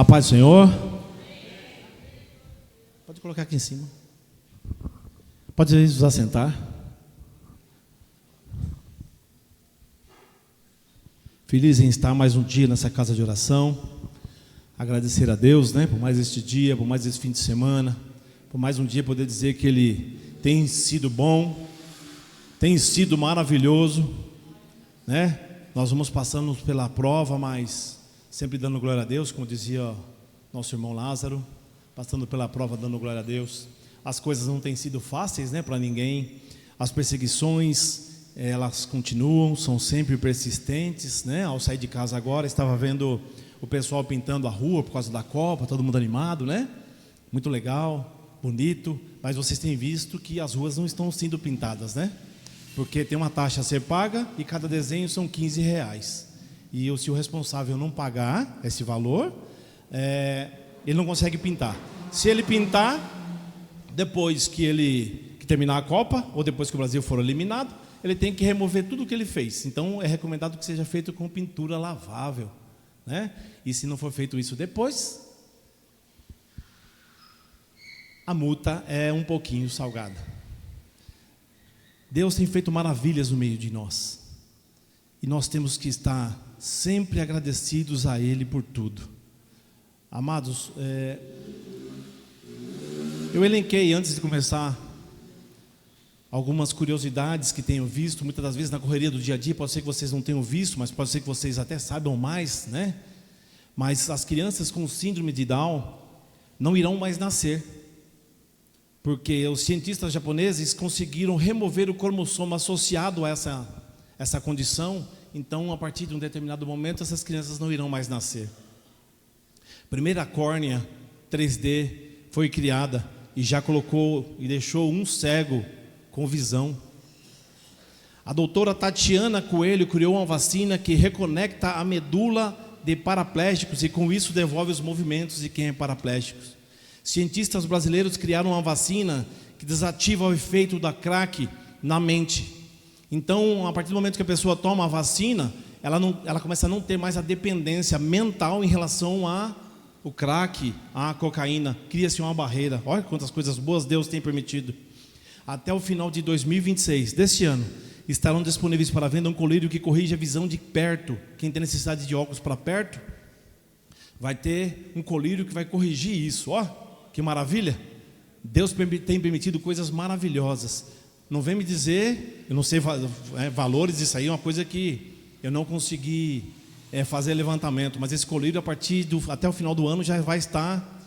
A paz do Senhor. Pode colocar aqui em cima. Pode nos assentar. Feliz em estar mais um dia nessa casa de oração. Agradecer a Deus, por mais este dia, por mais esse fim de semana, por mais um dia poder dizer que Ele tem sido bom, tem sido maravilhoso, Nós vamos passando pela prova, mas sempre dando glória a Deus, como dizia nosso irmão Lázaro, passando pela prova, dando glória a Deus. As coisas não têm sido fáceis, para ninguém. As perseguições, elas continuam, são sempre persistentes, Ao sair de casa agora, estava vendo o pessoal pintando a rua por causa da Copa, todo mundo animado, Muito legal, bonito, mas vocês têm visto que as ruas não estão sendo pintadas, Porque tem uma taxa a ser paga e cada desenho são R$15. E se o responsável não pagar esse valor, ele não consegue pintar. Se ele pintar, depois que terminar a Copa, ou depois que o Brasil for eliminado, ele tem que remover tudo o que ele fez. Então é recomendado que seja feito com pintura lavável, E se não for feito isso depois, a multa é um pouquinho salgada. Deus tem feito maravilhas no meio de nós, e nós temos que estar sempre agradecidos a Ele por tudo. Amados, eu elenquei antes de começar algumas curiosidades que tenho visto, muitas das vezes na correria do dia a dia. Pode ser que vocês não tenham visto, mas pode ser que vocês até saibam mais, Mas as crianças com síndrome de Down não irão mais nascer, porque os cientistas japoneses conseguiram remover o cromossomo associado a essa condição. Então, a partir de um determinado momento, essas crianças não irão mais nascer. Primeira córnea 3D foi criada e já colocou e deixou um cego com visão. A doutora Tatiana Coelho criou uma vacina que reconecta a medula de paraplégicos e com isso devolve os movimentos de quem é paraplégico. Cientistas brasileiros criaram uma vacina que desativa o efeito da crack na mente. Então, a partir do momento que a pessoa toma a vacina, ela começa a não ter mais a dependência mental em relação ao crack, à cocaína. Cria-se uma barreira. Olha quantas coisas boas Deus tem permitido. Até o final de 2026, deste ano, estarão disponíveis para venda um colírio que corrige a visão de perto. Quem tem necessidade de óculos para perto, vai ter um colírio que vai corrigir isso. Que maravilha! Deus tem permitido coisas maravilhosas. Não vem me dizer, eu não sei valores, isso aí é uma coisa que eu não consegui fazer levantamento, mas esse colírio até o final do ano já vai estar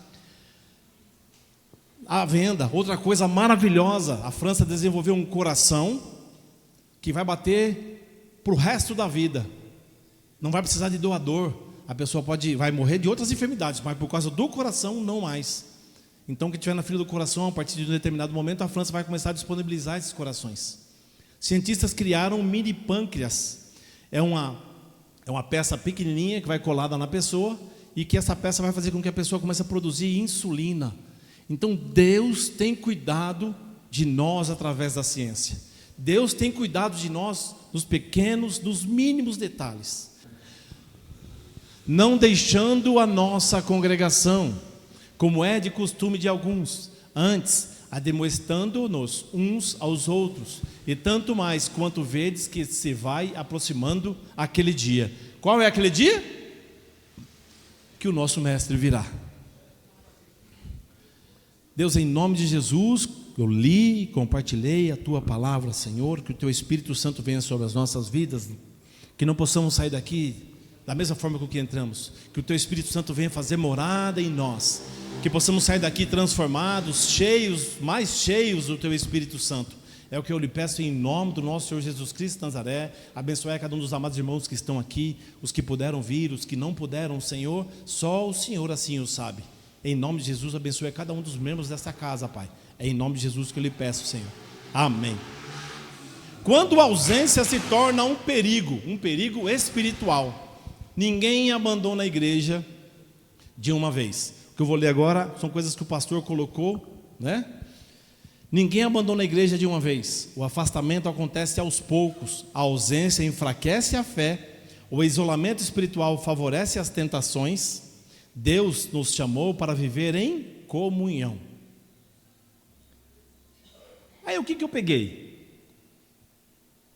à venda. Outra coisa maravilhosa, a França desenvolveu um coração que vai bater para o resto da vida. Não vai precisar de doador. A pessoa vai morrer de outras enfermidades, mas por causa do coração não mais. Então, quem estiver na fila do coração, a partir de um determinado momento, a França vai começar a disponibilizar esses corações. Cientistas criaram um mini pâncreas. É uma peça pequenininha que vai colada na pessoa e que essa peça vai fazer com que a pessoa comece a produzir insulina. Então, Deus tem cuidado de nós através da ciência. Deus tem cuidado de nós nos pequenos, nos mínimos detalhes. Não deixando a nossa congregação, como é de costume de alguns, antes admoestando-nos uns aos outros, e tanto mais quanto vedes que se vai aproximando aquele dia. Qual é aquele dia? Que o nosso mestre virá. Deus, em nome de Jesus, eu li e compartilhei a Tua palavra, Senhor, que o Teu Espírito Santo venha sobre as nossas vidas, que não possamos sair daqui da mesma forma com que entramos, que o Teu Espírito Santo venha fazer morada em nós, que possamos sair daqui transformados, mais cheios do Teu Espírito Santo. É o que eu lhe peço em nome do nosso Senhor Jesus Cristo de Nazaré. Abençoe a cada um dos amados irmãos que estão aqui, os que puderam vir, os que não puderam, Senhor, só o Senhor assim o sabe. Em nome de Jesus, abençoe a cada um dos membros dessa casa, Pai. É em nome de Jesus que eu lhe peço, Senhor. Amém. Quando a ausência se torna um perigo espiritual, ninguém abandona a igreja de uma vez. O que eu vou ler agora são coisas que o pastor colocou, Ninguém abandona a igreja de uma vez. O afastamento acontece aos poucos. A ausência enfraquece a fé. O isolamento espiritual favorece as tentações. Deus nos chamou para viver em comunhão. Aí o que eu peguei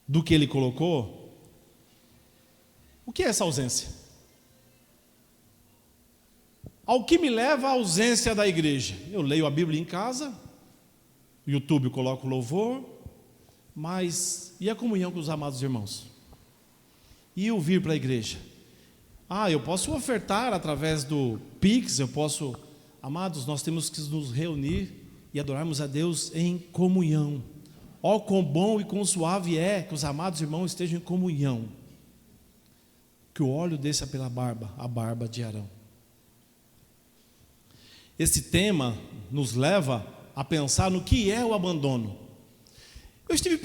do que ele colocou? O que é essa ausência? Ao que me leva a ausência da igreja? Eu leio a Bíblia em casa, YouTube eu coloco louvor, mas e a comunhão com os amados irmãos? E eu vir para a igreja? Eu posso ofertar através do Pix, amados, nós temos que nos reunir e adorarmos a Deus em comunhão. Ó, quão bom e quão suave é que os amados irmãos estejam em comunhão. Que o óleo desça pela barba, a barba de Arão. Esse tema nos leva a pensar no que é o abandono. Eu estive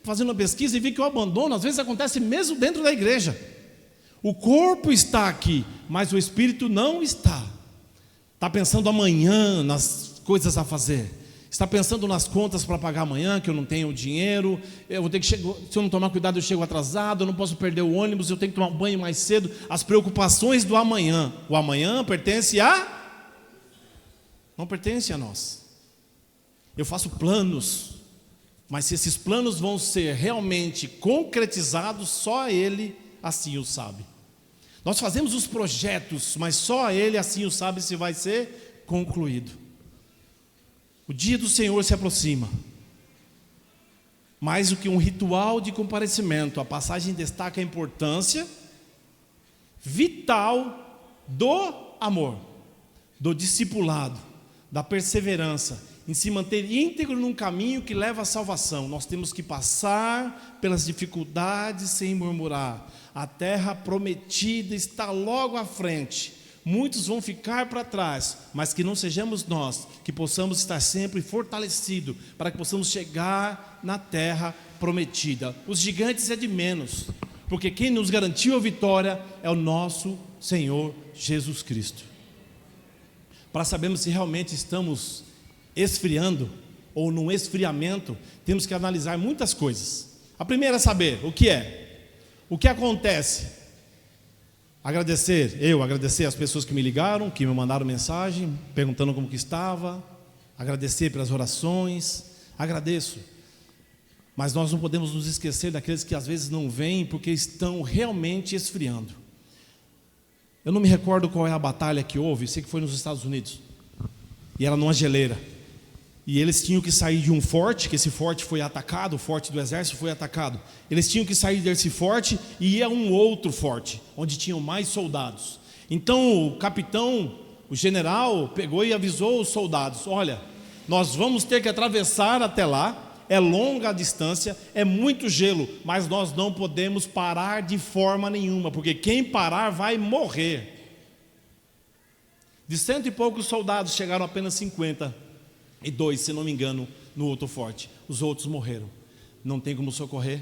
fazendo uma pesquisa e vi que o abandono às vezes acontece mesmo dentro da igreja. O corpo está aqui, mas o espírito não está. Está pensando amanhã nas coisas a fazer. Está pensando nas contas para pagar amanhã, que eu não tenho dinheiro. Eu vou ter que chegar, se eu não tomar cuidado eu chego atrasado, eu não posso perder o ônibus, eu tenho que tomar um banho mais cedo. As preocupações do amanhã. O amanhã pertence não pertence a nós. Eu faço planos, mas se esses planos vão ser realmente concretizados, só Ele assim o sabe. Nós fazemos os projetos, mas só Ele assim o sabe se vai ser concluído. O dia do Senhor se aproxima. Mais do que um ritual de comparecimento, a passagem destaca a importância vital do amor, do discipulado, da perseverança, em se manter íntegro num caminho que leva à salvação. Nós temos que passar pelas dificuldades sem murmurar. A terra prometida está logo à frente. Muitos vão ficar para trás, mas que não sejamos nós, que possamos estar sempre fortalecidos, para que possamos chegar na terra prometida. Os gigantes é de menos, porque quem nos garantiu a vitória é o nosso Senhor Jesus Cristo. Para sabermos se realmente estamos esfriando ou num esfriamento, temos que analisar muitas coisas. A primeira é saber o que é. O que acontece? Agradecer as pessoas que me ligaram, que me mandaram mensagem, perguntando como que estava, agradecer pelas orações, agradeço. Mas nós não podemos nos esquecer daqueles que às vezes não vêm porque estão realmente esfriando. Eu não me recordo qual é a batalha que houve, sei que foi nos Estados Unidos, e era numa geleira. E eles tinham que sair de um forte, que esse forte foi atacado, o forte do exército foi atacado. Eles tinham que sair desse forte e ir a um outro forte, onde tinham mais soldados. Então o capitão, o general, pegou e avisou os soldados: olha, nós vamos ter que atravessar até lá, é longa a distância, é muito gelo, mas nós não podemos parar de forma nenhuma, porque quem parar vai morrer. De 100 e poucos soldados, chegaram apenas 52, se não me engano, no outro forte. Os outros morreram. Não tem como socorrer,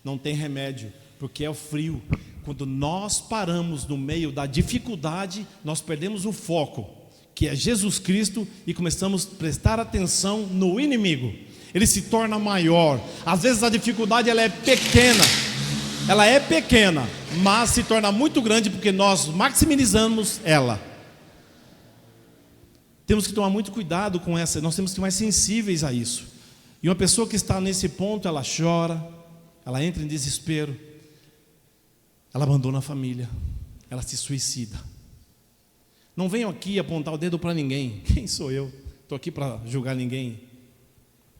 não tem remédio, porque é o frio. Quando nós paramos no meio da dificuldade, nós perdemos o foco, que é Jesus Cristo, e começamos a prestar atenção no inimigo. Ele se torna maior. Às vezes a dificuldade ela é pequena, mas se torna muito grande porque nós maximizamos ela. Temos que tomar muito cuidado com essa, nós temos que ser mais sensíveis a isso. E uma pessoa que está nesse ponto, ela chora, ela entra em desespero, ela abandona a família, ela se suicida. Não venham aqui apontar o dedo para ninguém. Quem sou eu? Estou aqui para julgar ninguém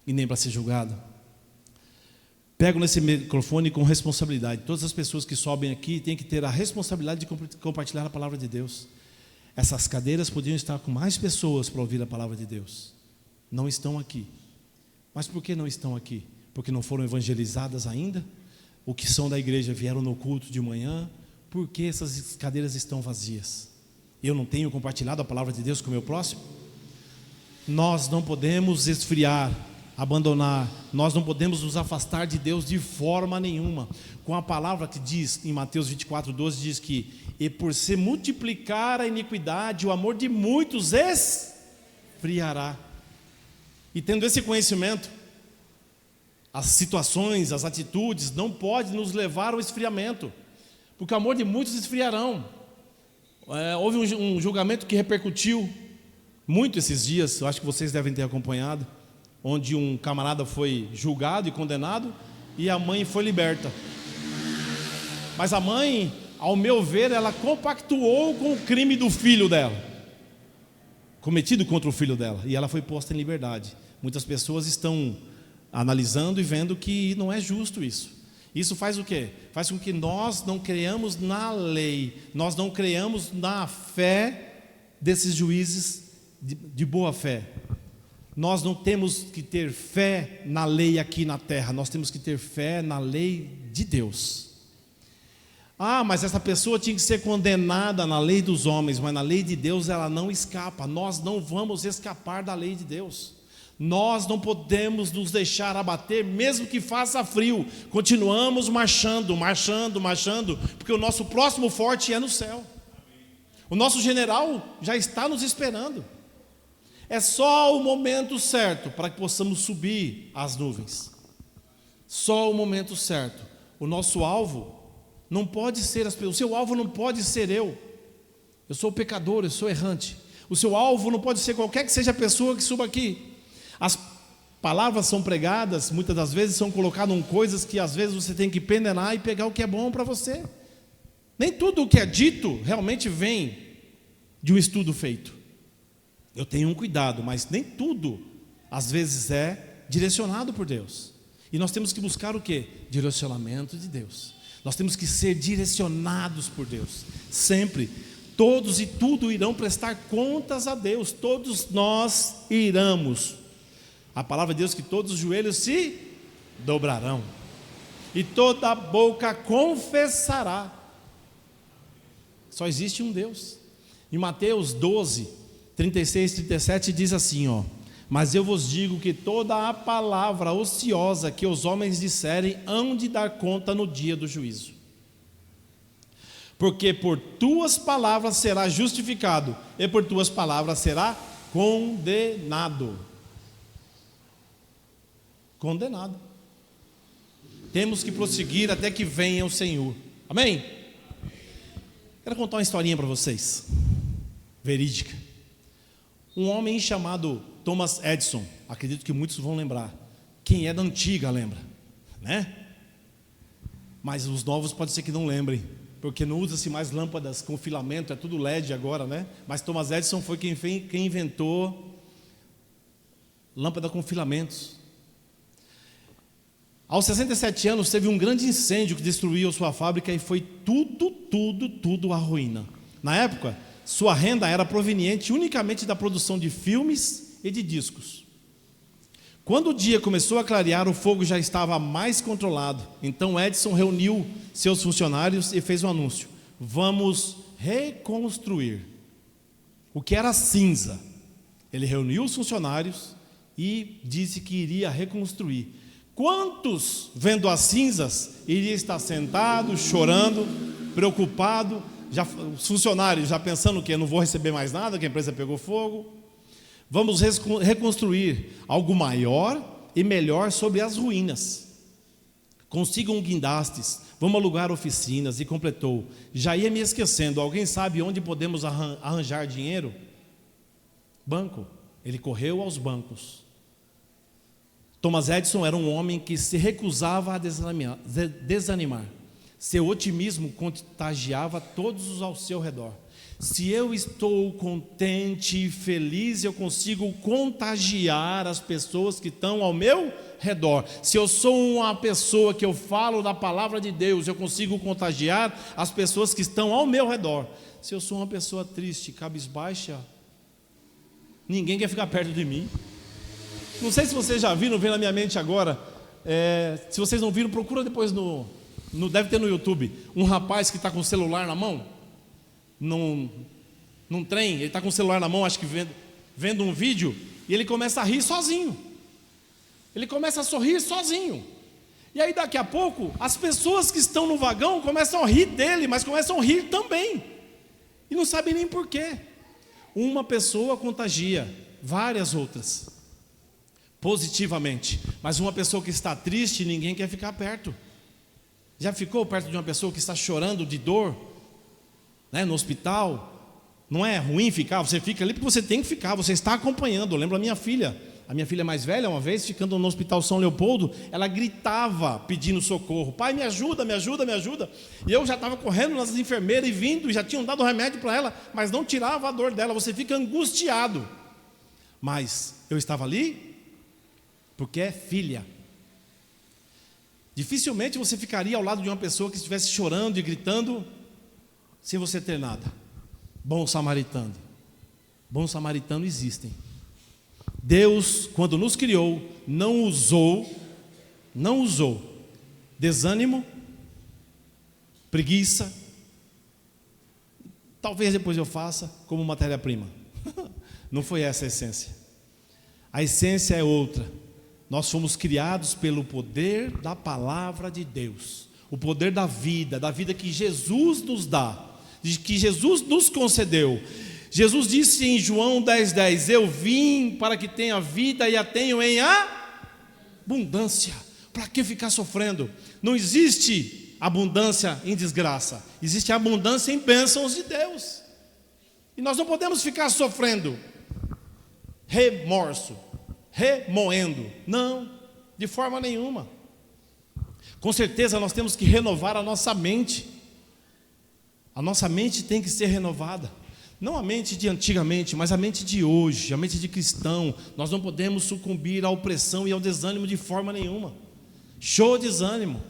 e nem para ser julgado. Pego nesse microfone com responsabilidade. Todas as pessoas que sobem aqui têm que ter a responsabilidade de compartilhar a palavra de Deus. Essas cadeiras podiam estar com mais pessoas para ouvir a palavra de Deus. Não estão aqui. Mas por que não estão aqui? Porque não foram evangelizadas ainda? O que são da igreja vieram no culto de manhã? Por que essas cadeiras estão vazias? Eu não tenho compartilhado a palavra de Deus com o meu próximo? Nós não podemos esfriar, abandonar. Nós não podemos nos afastar de Deus de forma nenhuma. Com a palavra que diz em Mateus 24:12, diz que e por se multiplicar a iniquidade, o amor de muitos esfriará. E tendo esse conhecimento, as situações, as atitudes não podem nos levar ao esfriamento, porque o amor de muitos esfriarão. Houve um julgamento que repercutiu muito esses dias, eu acho que vocês devem ter acompanhado, onde um camarada foi julgado e condenado e a mãe foi liberta. Mas a mãe, ao meu ver, ela compactuou com o crime do filho dela, cometido contra o filho dela, e ela foi posta em liberdade. Muitas pessoas estão analisando e vendo que não é justo isso. Isso faz o quê? Faz com que nós não creiamos na lei, nós não creiamos na fé desses juízes de boa fé. Nós não temos que ter fé na lei aqui na terra, nós temos que ter fé na lei de Deus. Mas essa pessoa tinha que ser condenada na lei dos homens, mas na lei de Deus ela não escapa. Nós não vamos escapar da lei de Deus. Nós não podemos nos deixar abater, mesmo que faça frio. Continuamos marchando, porque o nosso próximo forte é no céu. O nosso general já está nos esperando. É só o momento certo para que possamos subir as nuvens. Só o momento certo. O nosso alvo não pode ser as pessoas. O seu alvo não pode ser eu. Eu sou pecador, eu sou errante. O seu alvo não pode ser qualquer que seja a pessoa que suba aqui. As palavras são pregadas, muitas das vezes são colocadas em coisas que às vezes você tem que peneirar e pegar o que é bom para você. Nem tudo o que é dito realmente vem de um estudo feito. Eu tenho um cuidado, mas nem tudo às vezes é direcionado por Deus. E nós temos que buscar o quê? Direcionamento de Deus. Nós temos que ser direcionados por Deus. Sempre. Todos e tudo irão prestar contas a Deus. Todos nós iremos. A palavra de Deus que todos os joelhos se dobrarão e toda a boca confessará. Só existe um Deus. Em Mateus 12, 36, 37 diz assim, mas eu vos digo que toda a palavra ociosa que os homens disserem hão de dar conta no dia do juízo. Porque por tuas palavras será justificado e por tuas palavras será condenado. Condenado. Temos que prosseguir até que venha o Senhor. Amém? Quero contar uma historinha para vocês, verídica. Um homem chamado Thomas Edison, acredito que muitos vão lembrar. Quem é da antiga lembra, né? Mas os novos pode ser que não lembrem, porque não usa-se mais lâmpadas com filamento, é tudo LED agora, né? Mas Thomas Edison foi quem inventou lâmpada com filamentos. Aos 67 anos teve um grande incêndio que destruiu sua fábrica e foi tudo à ruína. Na época, sua renda era proveniente unicamente da produção de filmes e de discos. Quando o dia começou a clarear, o fogo já estava mais controlado. Então Edison reuniu seus funcionários e fez um anúncio: vamos reconstruir o que era cinza. Ele reuniu os funcionários e disse que iria reconstruir. Quantos, vendo as cinzas, iria estar sentado, chorando, preocupado, os funcionários já pensando que eu não vou receber mais nada, que a empresa pegou fogo. Vamos reconstruir algo maior e melhor sobre as ruínas. Consigam guindastes, vamos alugar oficinas. E completou: já ia me esquecendo, alguém sabe onde podemos arranjar dinheiro? Banco. Ele correu aos bancos. Thomas Edison era um homem que se recusava a desanimar. Seu otimismo contagiava todos ao seu redor. Se eu estou contente e feliz, eu consigo contagiar as pessoas que estão ao meu redor. Se eu sou uma pessoa que eu falo da palavra de Deus, eu consigo contagiar as pessoas que estão ao meu redor. Se eu sou uma pessoa triste, cabisbaixa, ninguém quer ficar perto de mim. Não sei se vocês já viram, vem na minha mente agora. Se vocês não viram, procura depois deve ter no YouTube. Um rapaz que está com o celular na mão, num trem, ele está com o celular na mão, acho que vendo um vídeo, e ele começa a rir sozinho. Ele começa a sorrir sozinho. E aí daqui a pouco, as pessoas que estão no vagão começam a rir dele, mas começam a rir também. E não sabem nem porquê. Uma pessoa contagia várias outras positivamente, mas uma pessoa que está triste, ninguém quer ficar perto. Já ficou perto de uma pessoa que está chorando de dor, né, no hospital, Não é ruim ficar, você fica ali porque você tem que ficar, você está acompanhando. Eu lembro a minha filha mais velha, uma vez, ficando no Hospital São Leopoldo, ela gritava pedindo socorro: pai, me ajuda, me ajuda, me ajuda. E eu já estava correndo nas enfermeiras e vindo, e já tinham dado remédio para ela, mas não tirava a dor dela. Você fica angustiado. Mas eu estava ali porque é filha. Dificilmente você ficaria ao lado de uma pessoa que estivesse chorando e gritando sem você ter nada. Bons samaritanos existem. Deus, quando nos criou, não usou desânimo, preguiça, talvez depois eu faça, como matéria-prima. Não foi essa a essência. A essência é outra. Nós fomos criados pelo poder da palavra de Deus, o poder da vida que Jesus nos dá, que Jesus nos concedeu. Jesus disse em João 10:10: eu vim para que tenha vida e a tenham em abundância. Para que ficar sofrendo? Não existe abundância em desgraça, existe abundância em bênçãos de Deus. E nós não podemos ficar sofrendo, remorso, remoendo. Não, de forma nenhuma. Com certeza nós temos que renovar a nossa mente. A nossa mente tem que ser renovada. Não a mente de antigamente, mas a mente de hoje, a mente de cristão. Nós não podemos sucumbir à opressão e ao desânimo de forma nenhuma. Show desânimo.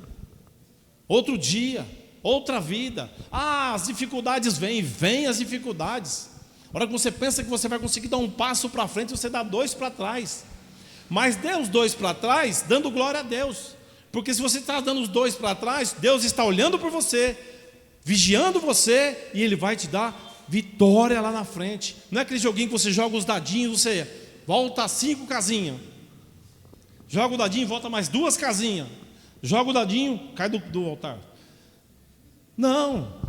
Outro dia, outra vida. As dificuldades vêm as dificuldades. A hora que você pensa que você vai conseguir dar um passo para frente, você dá 2 para trás. Mas dê os 2 para trás, dando glória a Deus. Porque se você está dando os 2 para trás, Deus está olhando por você, vigiando você, e Ele vai te dar vitória lá na frente. Não é aquele joguinho que você joga os dadinhos, você volta 5 casinhas, joga o dadinho e volta mais 2 casinhas, joga o dadinho, cai do altar. Não,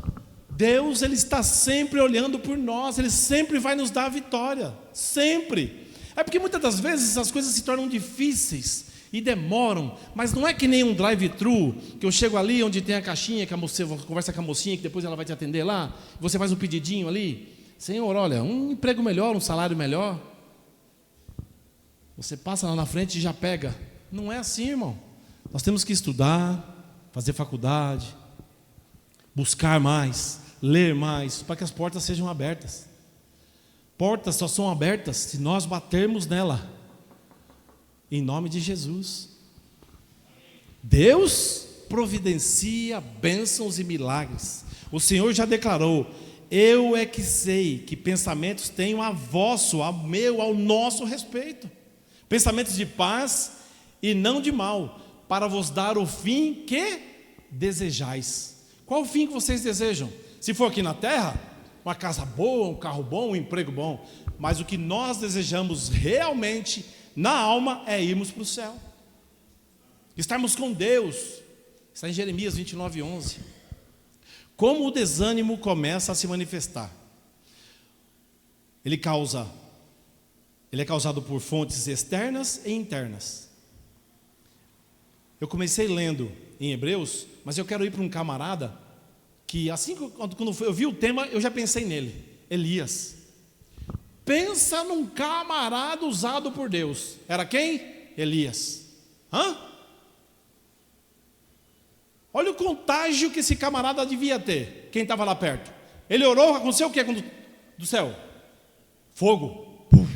Deus, Ele está sempre olhando por nós, Ele sempre vai nos dar a vitória, sempre. É porque muitas das vezes as coisas se tornam difíceis e demoram, mas não é que nem um drive-thru, que eu chego ali onde tem a caixinha, que a moça conversa com a mocinha, que depois ela vai te atender lá, você faz um pedidinho ali: Senhor, olha, um emprego melhor, um salário melhor. Você passa lá na frente e já pega. Não é assim, irmão. Nós temos que estudar, fazer faculdade, buscar mais, ler mais, para que as portas sejam abertas. Portas só são abertas se nós batermos nela. Em nome de Jesus. Deus providencia bênçãos e milagres. O Senhor já declarou: eu é que sei que pensamentos tenho a vosso, ao meu, ao nosso respeito. Pensamentos de paz e não de mal, para vos dar o fim que desejais. Qual o fim que vocês desejam? Se for aqui na terra, uma casa boa, um carro bom, um emprego bom. Mas o que nós desejamos realmente na alma é irmos para o céu, estarmos com Deus. Está em Jeremias 29:11. Como o desânimo começa a se manifestar? Ele é causado por fontes externas e internas. Eu comecei lendo em Hebreus, mas eu quero ir para um camarada que, assim, quando eu vi o tema, eu já pensei nele: Elias. Pensa num camarada usado por Deus. Era quem? Elias. Olha o contágio que esse camarada devia ter. Quem estava lá perto? Ele orou, aconteceu o que do céu? Fogo. Puf,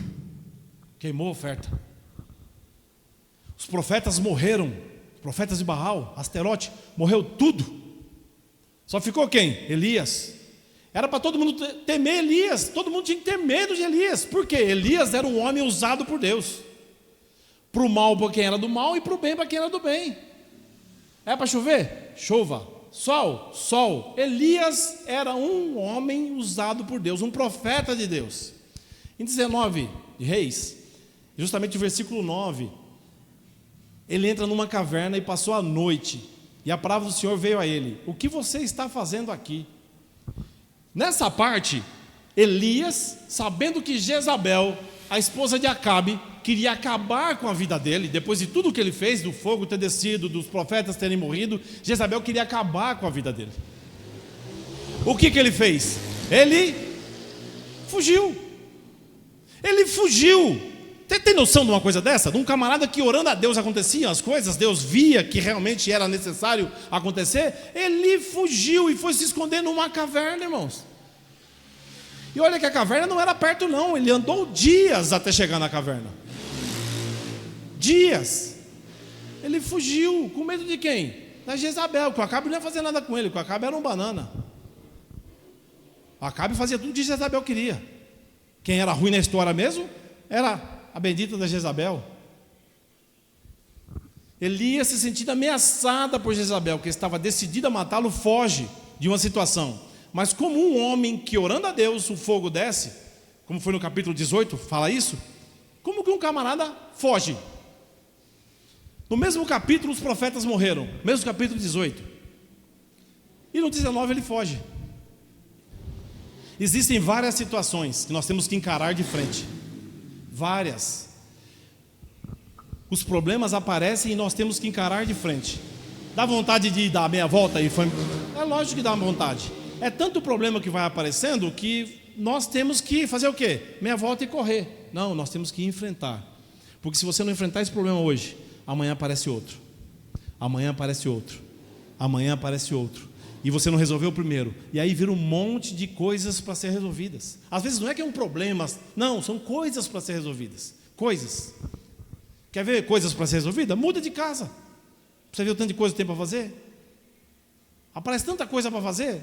queimou a oferta. Os profetas morreram. Os profetas de Baal, Asterote, morreu tudo. Só ficou quem? Elias. Era para todo mundo temer Elias. Todo mundo tinha que ter medo de Elias. Por quê? Elias era um homem usado por Deus. Para o mal para quem era do mal, e para o bem para quem era do bem. É para chover? Chova. Sol? Sol. Elias era um homem usado por Deus, um profeta de Deus. Em 19 de Reis, justamente o versículo 9, ele entra numa caverna e passou a noite. E a palavra do Senhor veio a ele: o que você está fazendo aqui? Nessa parte, Elias, sabendo que Jezabel, a esposa de Acabe, queria acabar com a vida dele, depois de tudo que ele fez, do fogo ter descido, dos profetas terem morrido, Jezabel queria acabar com a vida dele. O que ele fez? Ele fugiu. Ele fugiu. Você tem noção de uma coisa dessa? De um camarada que orando a Deus aconteciam as coisas, Deus via que realmente era necessário acontecer, ele fugiu e foi se esconder numa caverna, irmãos. E olha que a caverna não era perto não, ele andou dias até chegar na caverna. Dias. Ele fugiu, com medo de quem? Da Jezabel, que o Acabe não ia fazer nada com ele, que o Acabe era um banana. O Acabe fazia tudo que Jezabel queria. Quem era ruim na história mesmo, era a bendita da Jezabel. Elias, se sentindo ameaçada por Jezabel, que estava decidida a matá-lo, foge de uma situação. Mas como um homem que orando a Deus, o fogo desce, como foi no capítulo 18, fala isso, como que um camarada foge? No mesmo capítulo os profetas morreram, mesmo capítulo 18. E no 19 ele foge. Existem várias situações que nós temos que encarar de frente. Várias. Os problemas aparecem e nós temos que encarar de frente. Dá vontade de dar meia volta e foi... É lógico que dá vontade. É tanto problema que vai aparecendo que nós temos que fazer o quê? Meia volta e correr. Não, nós temos que enfrentar. Porque se você não enfrentar esse problema hoje, amanhã aparece outro. Amanhã aparece outro. Amanhã aparece outro. E você não resolveu o primeiro. E aí vira um monte de coisas para ser resolvidas. Às vezes não é que é um problema. Não, são coisas para ser resolvidas. Coisas. Quer ver coisas para ser resolvidas? Muda de casa. Você vê o tanto de coisa que tem para fazer? Aparece tanta coisa para fazer.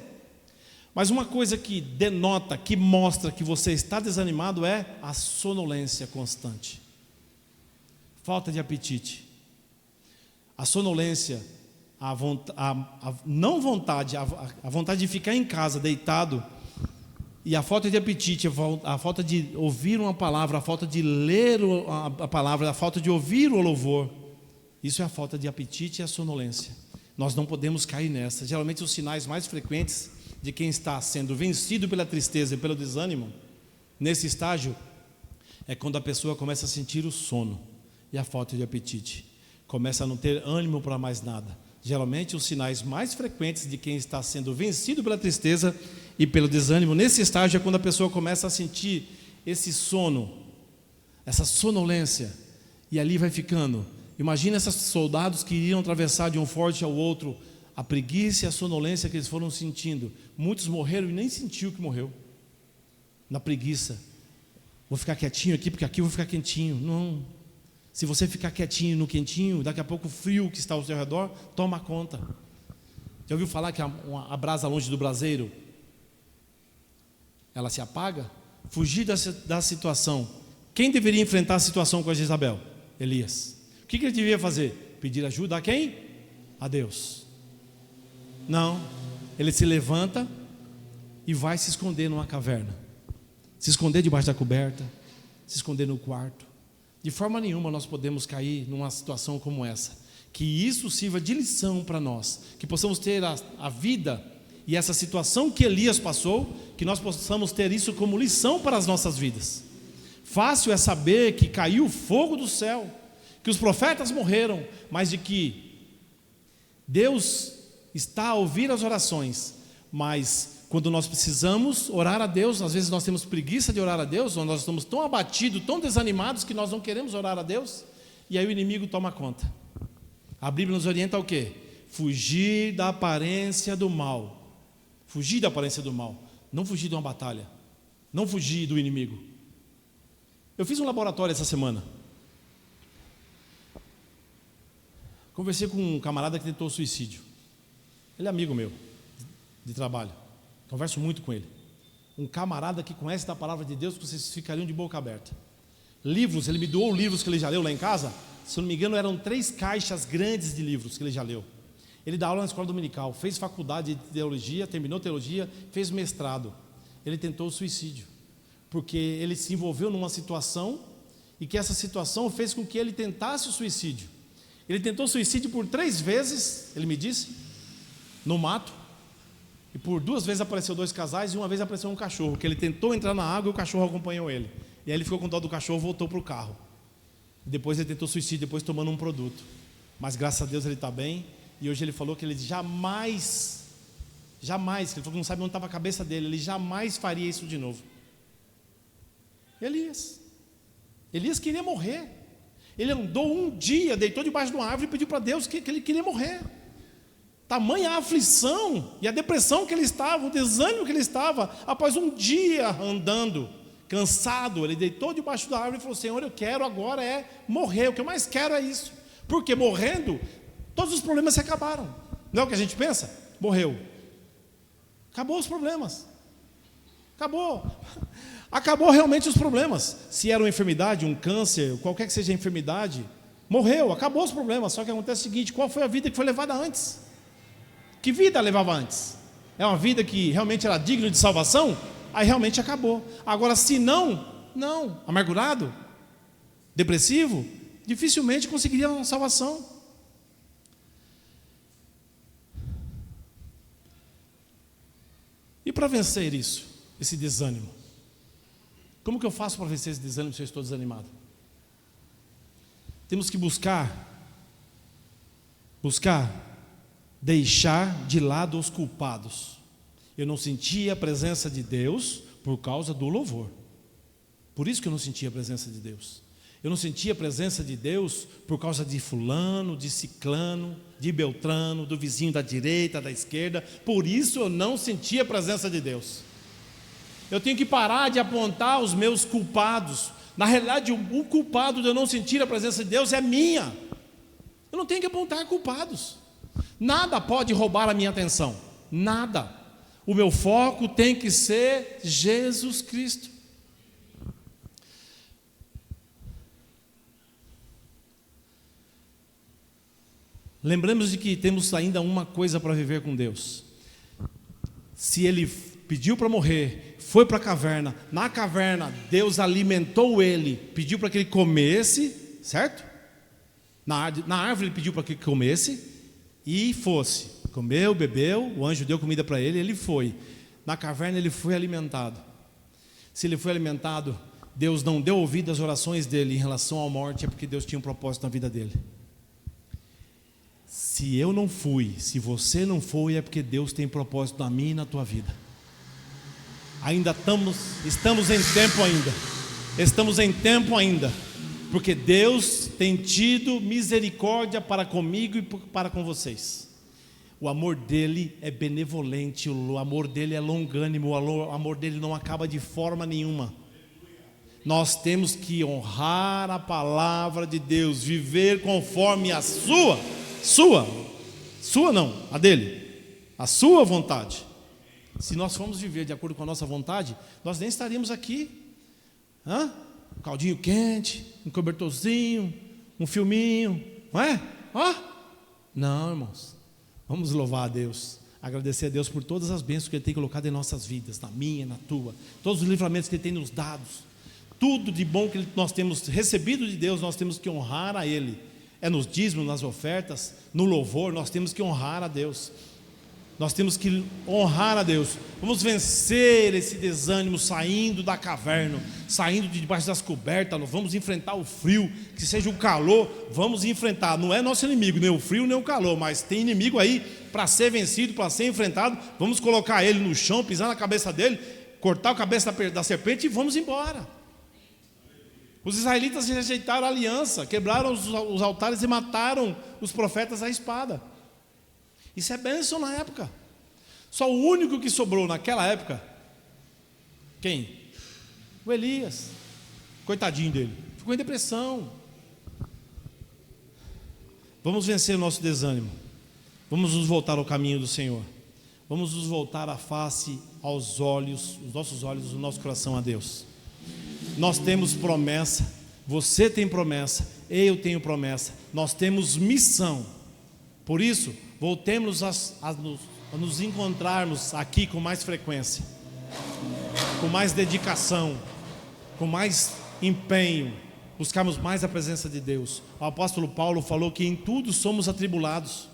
Mas uma coisa que denota, que mostra que você está desanimado é a sonolência constante. Falta de apetite. A sonolência, a não vontade, a vontade de ficar em casa deitado, e a falta de apetite, a falta de ouvir uma palavra, a falta de ler a palavra, a falta de ouvir o louvor, isso é a falta de apetite e a sonolência. Nós não podemos cair nessa. Geralmente os sinais mais frequentes de quem está sendo vencido pela tristeza e pelo desânimo, nesse estágio, é quando a pessoa começa a sentir o sono e a falta de apetite, começa a não ter ânimo para mais nada. Geralmente os sinais mais frequentes de quem está sendo vencido pela tristeza e pelo desânimo, nesse estágio é quando a pessoa começa a sentir esse sono, essa sonolência, e ali vai ficando. Imagina esses soldados que iriam atravessar de um forte ao outro, a preguiça e a sonolência que eles foram sentindo. Muitos morreram e nem sentiu que morreu. Na preguiça. Vou ficar quietinho aqui, porque aqui eu vou ficar quentinho. Não. Se você ficar quietinho no quentinho, daqui a pouco o frio que está ao seu redor toma conta. Já ouviu falar que a brasa longe do braseiro, ela se apaga? Fugir da situação. Quem deveria enfrentar a situação com a Jezabel? Elias. O que ele devia fazer? Pedir ajuda a quem? A Deus. Não, ele se levanta e vai se esconder numa caverna. Se esconder debaixo da coberta, se esconder no quarto. De forma nenhuma nós podemos cair numa situação como essa. Que isso sirva de lição para nós. Que possamos ter a vida e essa situação que Elias passou, que nós possamos ter isso como lição para as nossas vidas. Fácil é saber que caiu fogo do céu, que os profetas morreram, mas de que Deus está a ouvir as orações, mas quando nós precisamos orar a Deus, às vezes nós temos preguiça de orar a Deus, ou nós estamos tão abatidos, tão desanimados que nós não queremos orar a Deus, e aí o inimigo toma conta. A Bíblia nos orienta ao quê? Fugir da aparência do mal. Fugir da aparência do mal, não fugir de uma batalha, não fugir do inimigo. Eu fiz um laboratório essa semana. Conversei com um camarada que tentou suicídio. Ele é amigo meu, de trabalho. Converso muito com ele. Um camarada que conhece da palavra de Deus, que vocês ficariam de boca aberta. Livros, ele me doou livros que ele já leu lá em casa. Se eu não me engano, eram 3 caixas grandes de livros que ele já leu. Ele dá aula na escola dominical, fez faculdade de teologia, terminou teologia, fez mestrado. Ele tentou o suicídio, porque ele se envolveu numa situação, e que essa situação fez com que ele tentasse o suicídio. Ele tentou suicídio por 3 vezes, ele me disse, no mato, e por 2 vezes apareceu 2 casais, e uma vez apareceu um cachorro, que ele tentou entrar na água e o cachorro acompanhou ele. E aí ele ficou com dó do cachorro, voltou para o carro. Depois ele tentou suicídio, depois tomando um produto. Mas graças a Deus ele está bem, e hoje ele falou que ele jamais, que ele falou que não sabe onde estava a cabeça dele, ele jamais faria isso de novo. Elias queria morrer. Ele andou um dia, deitou debaixo de uma árvore e pediu para Deus que ele queria morrer. Tamanha a aflição e a depressão que ele estava, o desânimo que ele estava, após um dia andando, cansado, ele deitou debaixo da árvore e falou: Senhor, eu quero agora morrer, o que eu mais quero é isso. Porque morrendo, todos os problemas se acabaram. Não é o que a gente pensa? Morreu. Acabou os problemas. Acabou realmente os problemas. Se era uma enfermidade, um câncer, qualquer que seja a enfermidade, morreu, acabou os problemas. Só que acontece o seguinte: qual foi a vida que foi levada antes? Que vida levava antes? É uma vida que realmente era digna de salvação? Aí realmente acabou. Agora, se não, amargurado, depressivo, dificilmente conseguiria uma salvação. E para vencer isso, esse desânimo? Como que eu faço para vencer esse desânimo se eu estou desanimado? Temos que buscar deixar de lado os culpados. Eu não sentia a presença de Deus por causa do louvor. Por isso que eu não sentia a presença de Deus. Eu não sentia a presença de Deus por causa de fulano, de ciclano, de beltrano, do vizinho da direita, da esquerda. Por isso eu não sentia a presença de Deus. Eu tenho que parar de apontar os meus culpados. Na realidade, o culpado de eu não sentir a presença de Deus é minha. Eu não tenho que apontar culpados. Nada pode roubar a minha atenção. Nada. O meu foco tem que ser Jesus Cristo. Lembramos de que temos ainda uma coisa para viver com Deus. Se Ele pediu para morrer, foi para a caverna, na caverna Deus alimentou ele, pediu para que ele comesse, certo? Na árvore ele pediu para que ele comesse e fosse. Comeu, bebeu, o anjo deu comida para ele, ele foi. Na caverna ele foi alimentado. Se ele foi alimentado, Deus não deu ouvido às orações dele em relação à morte, é porque Deus tinha um propósito na vida dele. Se eu não fui, se você não foi, é porque Deus tem propósito na minha e na tua vida. Estamos em tempo ainda, porque Deus tem tido misericórdia para comigo e para com vocês. O amor dele é benevolente, o amor dele é longânimo, o amor dele não acaba de forma nenhuma. Nós temos que honrar a palavra de Deus, viver conforme a a sua vontade. Se nós formos viver de acordo com a nossa vontade, nós nem estaríamos aqui. Um caldinho quente, um cobertorzinho, um filminho, não é? Não, irmãos. Vamos louvar a Deus, agradecer a Deus por todas as bênçãos que Ele tem colocado em nossas vidas, na minha, na tua, todos os livramentos que Ele tem nos dado, tudo de bom que nós temos recebido de Deus, nós temos que honrar a Ele. É nos dízimos, nas ofertas, no louvor, nós temos que honrar a Deus. Nós temos que honrar a Deus. Vamos vencer esse desânimo saindo da caverna, saindo de debaixo das cobertas. Vamos enfrentar o frio, que seja o calor, vamos enfrentar. Não é nosso inimigo, nem o frio, nem o calor, mas tem inimigo aí para ser vencido, para ser enfrentado. Vamos colocar ele no chão, pisar na cabeça dele, cortar a cabeça da serpente e vamos embora. Os israelitas rejeitaram a aliança, quebraram os altares e mataram os profetas à espada. Isso é bênção na época. Só o único que sobrou naquela época, quem? O Elias. Coitadinho dele, ficou em depressão. Vamos vencer o nosso desânimo. Vamos nos voltar ao caminho do Senhor. Vamos nos voltar a face aos olhos, os nossos olhos, o nosso coração a Deus. Nós temos promessa, você tem promessa, eu tenho promessa, nós temos missão. Por isso, voltemos a nos encontrarmos aqui com mais frequência, com mais dedicação, com mais empenho, buscarmos mais a presença de Deus. O apóstolo Paulo falou que em tudo somos atribulados.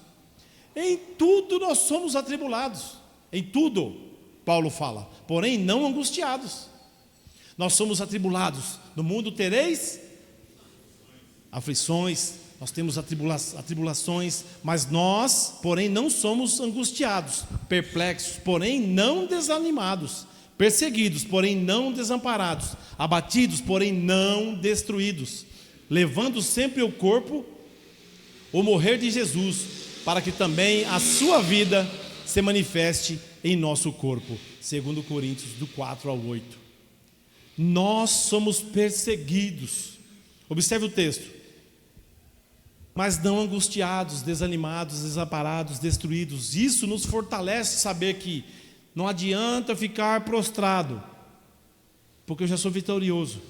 Em tudo nós somos atribulados. Em tudo, Paulo fala, porém não angustiados. Nós somos atribulados. No mundo tereis aflições, nós temos atribulações, mas nós, porém, não somos angustiados, perplexos, porém não desanimados, perseguidos, porém não desamparados, abatidos, porém não destruídos, levando sempre o corpo, o morrer de Jesus, para que também a sua vida se manifeste em nosso corpo. 2 Coríntios, do 4 ao 8. Nós somos perseguidos. Observe o texto. Mas não angustiados, desanimados, desamparados, destruídos. Isso nos fortalece saber que não adianta ficar prostrado, porque eu já sou vitorioso.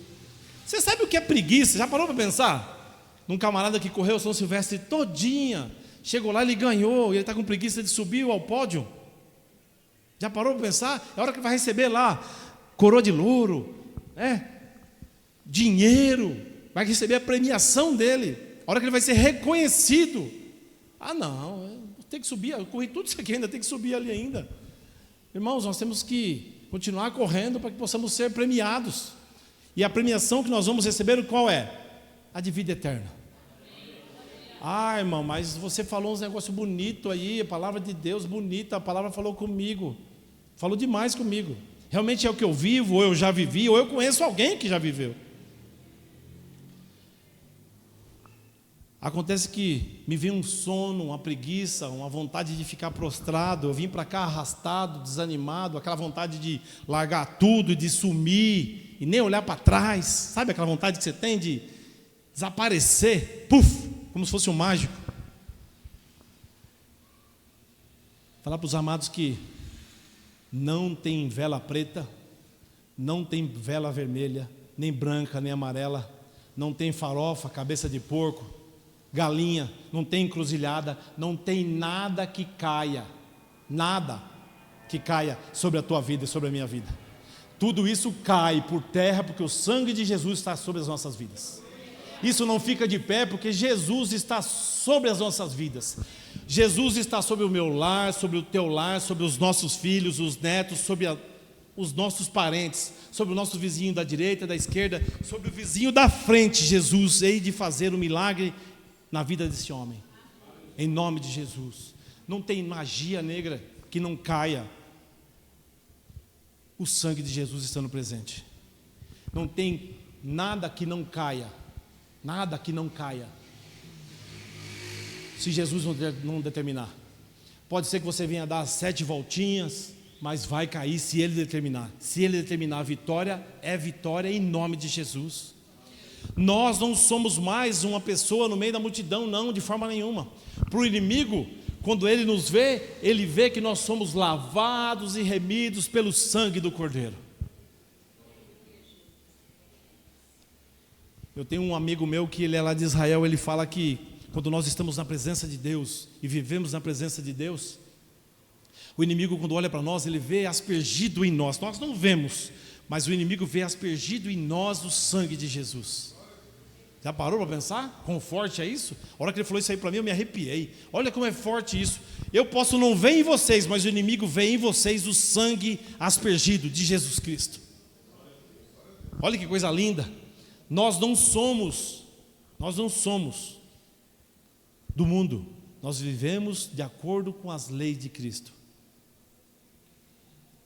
Você sabe o que é preguiça? Já parou para pensar? Num camarada que correu São Silvestre todinha, chegou lá, ele ganhou, e ele está com preguiça de subir ao pódio. Já parou para pensar? É a hora que vai receber lá coroa de louro, dinheiro, vai receber a premiação dele, a hora que ele vai ser reconhecido. Ah não, tem que subir, eu corri tudo isso aqui, ainda tem que subir ali ainda. Irmãos, nós temos que continuar correndo para que possamos ser premiados. E a premiação que nós vamos receber, qual é? A de vida eterna. Ah, irmão, mas você falou uns negócios bonitos aí, a palavra de Deus bonita, a palavra falou comigo, falou demais comigo. Realmente é o que eu vivo, ou eu já vivi, ou eu conheço alguém que já viveu. Acontece que me veio um sono, uma preguiça, uma vontade de ficar prostrado. Eu vim para cá arrastado, desanimado, aquela vontade de largar tudo, de sumir e nem olhar para trás. Sabe aquela vontade que você tem de desaparecer, puf, como se fosse um mágico. Falar para os amados que não tem vela preta, não tem vela vermelha, nem branca, nem amarela, não tem farofa, cabeça de porco, galinha, não tem encruzilhada, não tem nada que caia sobre a tua vida e sobre a minha vida. Tudo isso cai por terra porque o sangue de Jesus está sobre as nossas vidas. Isso não fica de pé porque Jesus está sobre as nossas vidas. Jesus está sobre o meu lar, sobre o teu lar, sobre os nossos filhos, os netos, sobre os nossos parentes, sobre o nosso vizinho da direita, da esquerda, sobre o vizinho da frente. Jesus, hei de fazer um milagre na vida desse homem, em nome de Jesus. Não tem magia negra que não caia o sangue de Jesus estando presente. Não tem nada que não caia, nada que não caia, se Jesus não determinar. Pode ser que você venha dar 7 voltinhas, mas vai cair se Ele determinar. Se Ele determinar a vitória, é vitória em nome de Jesus. Nós não somos mais uma pessoa no meio da multidão, não, de forma nenhuma. Para o inimigo, quando ele nos vê, ele vê que nós somos lavados e remidos pelo sangue do Cordeiro. Eu tenho um amigo meu que ele é lá de Israel, ele fala que quando nós estamos na presença de Deus e vivemos na presença de Deus, o inimigo, quando olha para nós, ele vê aspergido em nós. Nós não vemos, mas o inimigo vê aspergido em nós o sangue de Jesus. Já parou para pensar? Quão forte é isso? A hora que ele falou isso aí para mim, eu me arrepiei. Olha como é forte isso. Eu posso não ver em vocês, mas o inimigo vê em vocês o sangue aspergido de Jesus Cristo. Olha que coisa linda. Nós não somos do mundo. Nós vivemos de acordo com as leis de Cristo.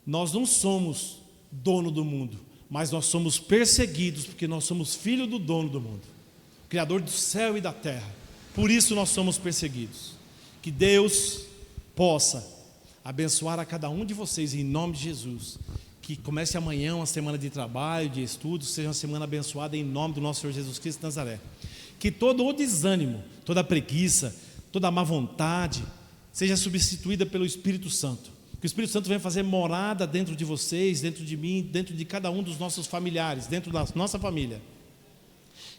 Nós não somos dono do mundo, mas nós somos perseguidos porque nós somos filho do dono do mundo, Criador do céu e da terra. Por isso nós somos perseguidos. Que Deus possa abençoar a cada um de vocês em nome de Jesus. Que comece amanhã uma semana de trabalho, de estudos, seja uma semana abençoada em nome do nosso Senhor Jesus Cristo de Nazaré. Que todo o desânimo, toda a preguiça, toda a má vontade seja substituída pelo Espírito Santo. Que o Espírito Santo venha fazer morada dentro de vocês, dentro de mim, dentro de cada um dos nossos familiares, dentro da nossa família.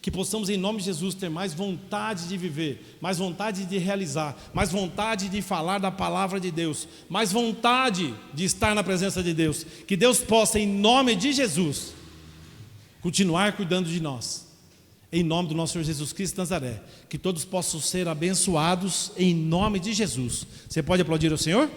Que possamos em nome de Jesus ter mais vontade de viver, mais vontade de realizar, mais vontade de falar da palavra de Deus, mais vontade de estar na presença de Deus. Que Deus possa em nome de Jesus continuar cuidando de nós, em nome do nosso Senhor Jesus Cristo de Nazaré. Que todos possam ser abençoados em nome de Jesus. Você pode aplaudir ao Senhor?